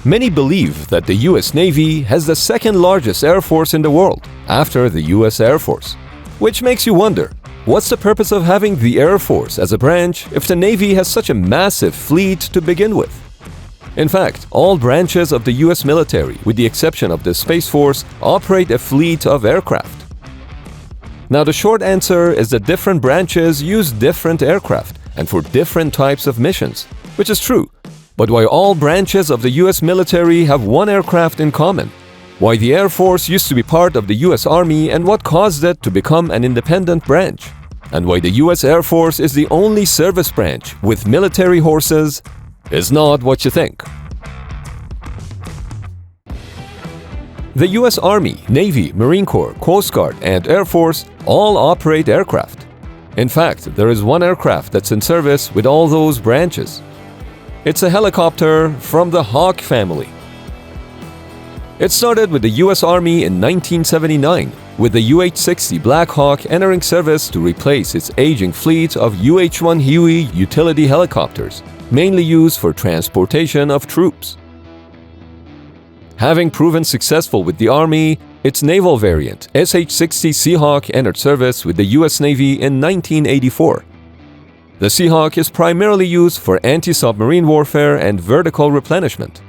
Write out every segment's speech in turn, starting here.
Many believe that the US Navy has the second largest air force in the world, after the US Air Force. Which makes you wonder, what's the purpose of having the Air Force as a branch if the Navy has such a massive fleet to begin with? In fact, all branches of the US military, with the exception of the Space Force, operate a fleet of aircraft. Now, the short answer is that different branches use different aircraft and for different types of missions, which is true. But why all branches of the US military have one aircraft in common? Why the Air Force used to be part of the US Army and what caused it to become an independent branch? And why the US Air Force is the only service branch with military horses is not what you think. The US Army, Navy, Marine Corps, Coast Guard, and Air Force all operate aircraft. In fact, there is one aircraft that's in service with all those branches. It's a helicopter from the Hawk family. It started with the US Army in 1979, with the UH-60 Black Hawk entering service to replace its aging fleet of UH-1 Huey utility helicopters, mainly used for transportation of troops. Having proven successful with the Army, its naval variant, SH-60 Seahawk, entered service with the US Navy in 1984. The Seahawk is primarily used for anti-submarine warfare and vertical replenishment.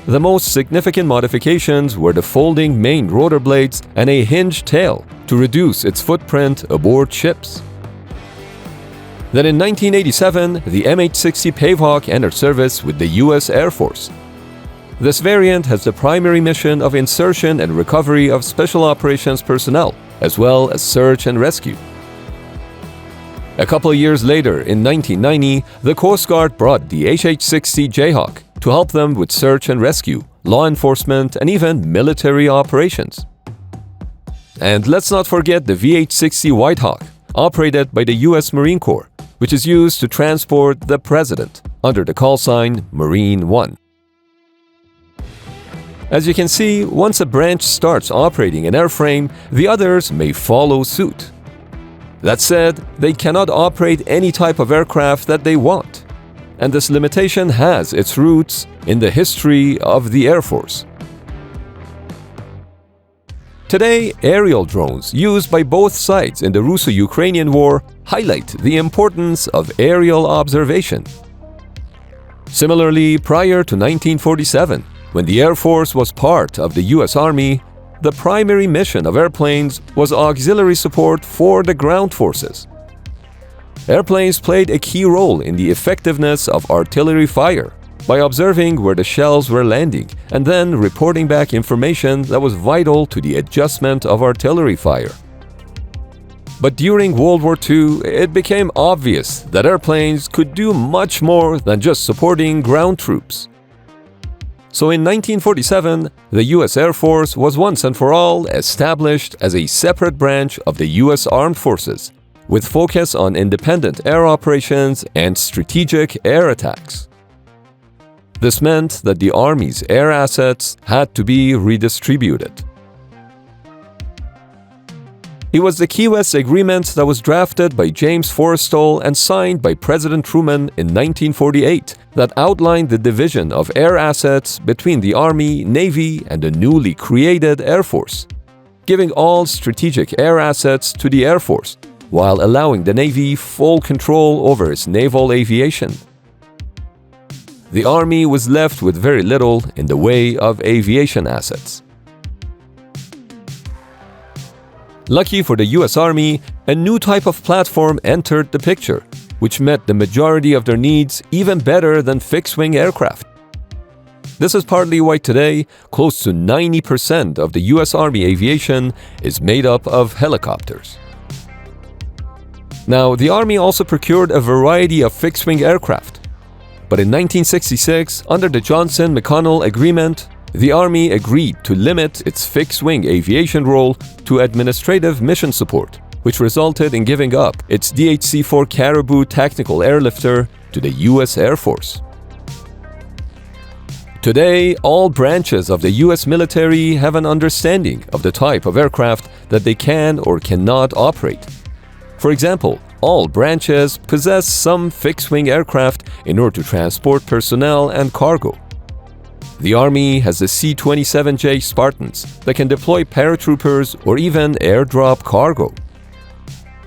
The most significant modifications were the folding main rotor blades and a hinged tail to reduce its footprint aboard ships. Then in 1987, the MH-60 Pavehawk entered service with the US Air Force. This variant has the primary mission of insertion and recovery of special operations personnel, as well as search and rescue. A couple of years later, in 1990, the Coast Guard brought the HH-60 Jayhawk to help them with search and rescue, law enforcement, and even military operations. And let's not forget the VH-60 Whitehawk, operated by the US Marine Corps, which is used to transport the President under the call sign Marine One. As you can see, once a branch starts operating an airframe, the others may follow suit. That said, they cannot operate any type of aircraft that they want, and this limitation has its roots in the history of the Air Force. Today, aerial drones used by both sides in the Russo-Ukrainian war highlight the importance of aerial observation. Similarly, prior to 1947, when the Air Force was part of the US Army, the primary mission of airplanes was auxiliary support for the ground forces. Airplanes played a key role in the effectiveness of artillery fire by observing where the shells were landing and then reporting back information that was vital to the adjustment of artillery fire. But during World War II, it became obvious that airplanes could do much more than just supporting ground troops. So in 1947, the US Air Force was once and for all established as a separate branch of the US Armed Forces, with focus on independent air operations and strategic air attacks. This meant that the Army's air assets had to be redistributed. It was the Key West Agreement that was drafted by James Forrestal and signed by President Truman in 1948 that outlined the division of air assets between the Army, Navy, and the newly created Air Force, giving all strategic air assets to the Air Force, while allowing the Navy full control over its naval aviation. The Army was left with very little in the way of aviation assets. Lucky for the US Army, a new type of platform entered the picture, which met the majority of their needs even better than fixed-wing aircraft. This is partly why today, close to 90% of the US Army aviation is made up of helicopters. Now, the Army also procured a variety of fixed-wing aircraft. But in 1966, under the Johnson-McConnell Agreement, the Army agreed to limit its fixed-wing aviation role to administrative mission support, which resulted in giving up its DHC-4 Caribou tactical airlifter to the US Air Force. Today, all branches of the US military have an understanding of the type of aircraft that they can or cannot operate. For example, all branches possess some fixed-wing aircraft in order to transport personnel and cargo. The Army has the C-27J Spartans that can deploy paratroopers or even airdrop cargo.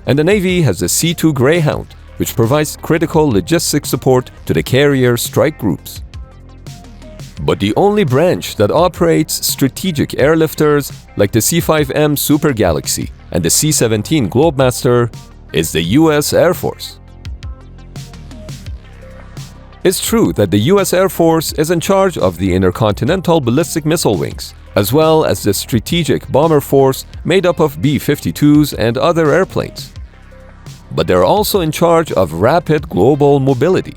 And the Navy has the C-2 Greyhound, which provides critical logistic support to the carrier strike groups. But the only branch that operates strategic airlifters like the C-5M Super Galaxy and the C-17 Globemaster is the US Air Force. It's true that the US Air Force is in charge of the Intercontinental Ballistic Missile Wings, as well as the Strategic Bomber Force made up of B-52s and other airplanes. But they're also in charge of rapid global mobility,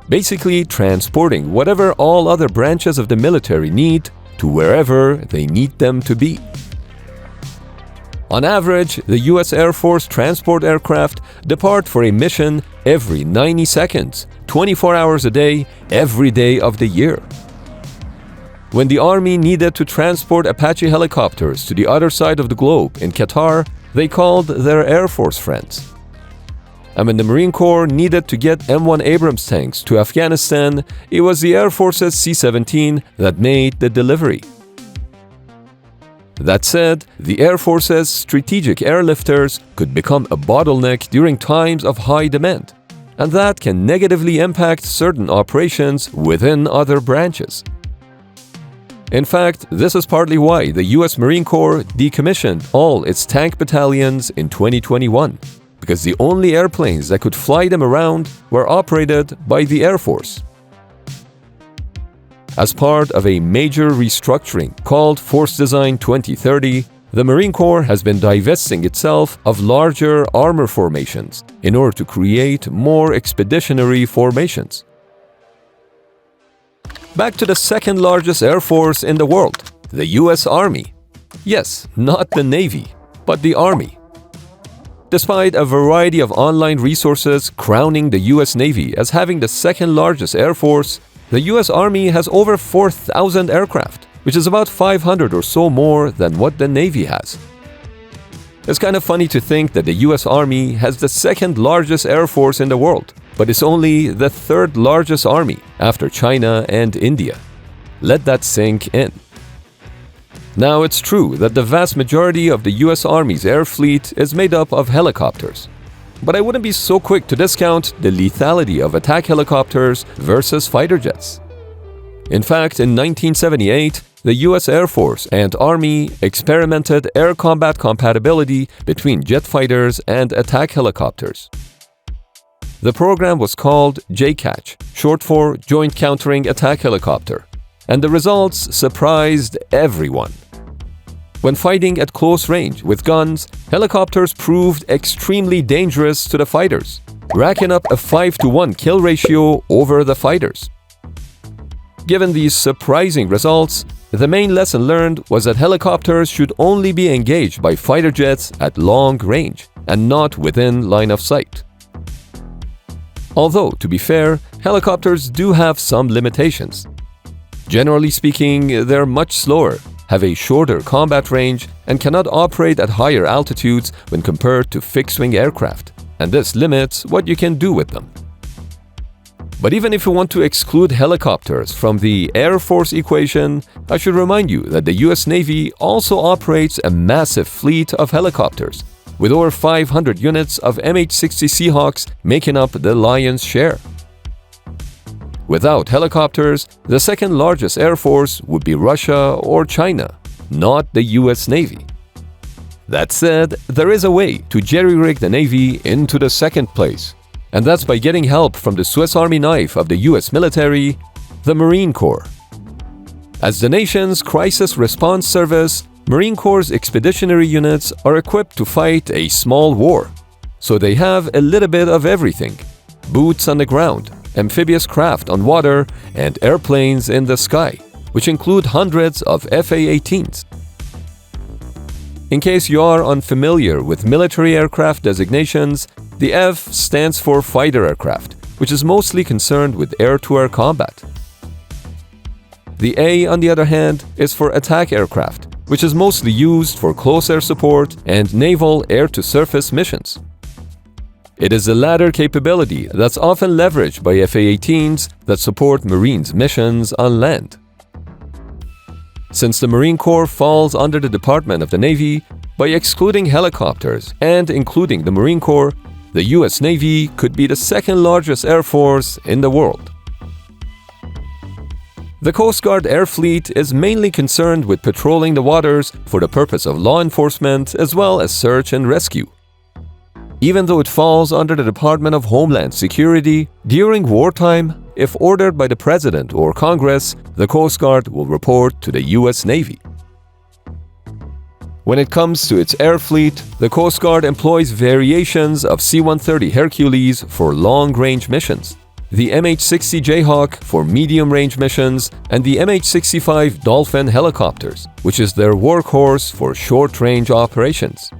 basically transporting whatever all other branches of the military need to wherever they need them to be. On average, the US Air Force transport aircraft depart for a mission every 90 seconds, 24 hours a day, every day of the year. When the Army needed to transport Apache helicopters to the other side of the globe in Qatar, they called their Air Force friends. And when the Marine Corps needed to get M1 Abrams tanks to Afghanistan, it was the Air Force's C-17 that made the delivery. That said, the Air Force's strategic airlifters could become a bottleneck during times of high demand, and that can negatively impact certain operations within other branches. In fact, this is partly why the US Marine Corps decommissioned all its tank battalions in 2021, because the only airplanes that could fly them around were operated by the Air Force. As part of a major restructuring called Force Design 2030, the Marine Corps has been divesting itself of larger armor formations in order to create more expeditionary formations. Back to the second largest air force in the world, the US Army. Yes, not the Navy, but the Army. Despite a variety of online resources crowning the US Navy as having the second largest air force, the US Army has over 4,000 aircraft, which is about 500 or so more than what the Navy has. It's kind of funny to think that the US Army has the second largest air force in the world, but it's only the third largest army after China and India. Let that sink in. Now, it's true that the vast majority of the US Army's air fleet is made up of helicopters. But I wouldn't be so quick to discount the lethality of attack helicopters versus fighter jets. In fact, in 1978, the US Air Force and Army experimented air combat compatibility between jet fighters and attack helicopters. The program was called JCATCH, short for Joint Countering Attack Helicopter, and the results surprised everyone. When fighting at close range with guns, helicopters proved extremely dangerous to the fighters, racking up a 5-to-1 kill ratio over the fighters. Given these surprising results, the main lesson learned was that helicopters should only be engaged by fighter jets at long range and not within line of sight. Although, to be fair, helicopters do have some limitations. Generally speaking, they're much slower, have a shorter combat range, and cannot operate at higher altitudes when compared to fixed-wing aircraft, and this limits what you can do with them. But even if you want to exclude helicopters from the Air Force equation, I should remind you that the US Navy also operates a massive fleet of helicopters, with over 500 units of MH-60 Seahawks making up the lion's share. Without helicopters, the second largest air force would be Russia or China, not the US Navy. That said, there is a way to jerry-rig the Navy into the second place, and that's by getting help from the Swiss Army knife of the US military, the Marine Corps. As the nation's crisis response service, Marine Corps' expeditionary units are equipped to fight a small war, so they have a little bit of everything: boots on the ground, amphibious craft on water, and airplanes in the sky, which include hundreds of FA-18s. In case you are unfamiliar with military aircraft designations, the F stands for fighter aircraft, which is mostly concerned with air-to-air combat. The A, on the other hand, is for attack aircraft, which is mostly used for close air support and naval air-to-surface missions. It is the latter capability that's often leveraged by FA-18s that support Marines' missions on land. Since the Marine Corps falls under the Department of the Navy, by excluding helicopters and including the Marine Corps, the US Navy could be the second largest air force in the world. The Coast Guard Air Fleet is mainly concerned with patrolling the waters for the purpose of law enforcement as well as search and rescue. Even though it falls under the Department of Homeland Security, during wartime, if ordered by the President or Congress, the Coast Guard will report to the US Navy. When it comes to its air fleet, the Coast Guard employs variations of C-130 Hercules for long-range missions, the MH-60 Jayhawk for medium-range missions, and the MH-65 Dolphin helicopters, which is their workhorse for short-range operations.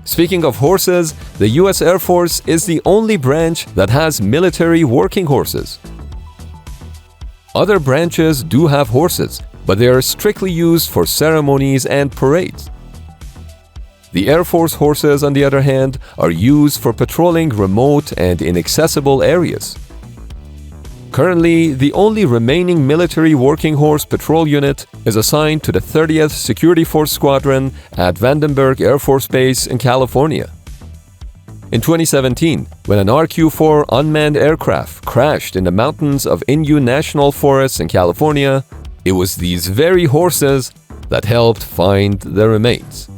Speaking of horses, the US Air Force is the only branch that has military working horses. Other branches do have horses, but they are strictly used for ceremonies and parades. The Air Force horses, on the other hand, are used for patrolling remote and inaccessible areas. Currently, the only remaining military working horse patrol unit is assigned to the 30th Security Force Squadron at Vandenberg Air Force Base in California. In 2017, when an RQ-4 unmanned aircraft crashed in the mountains of Inyo National Forest in California, it was these very horses that helped find the remains.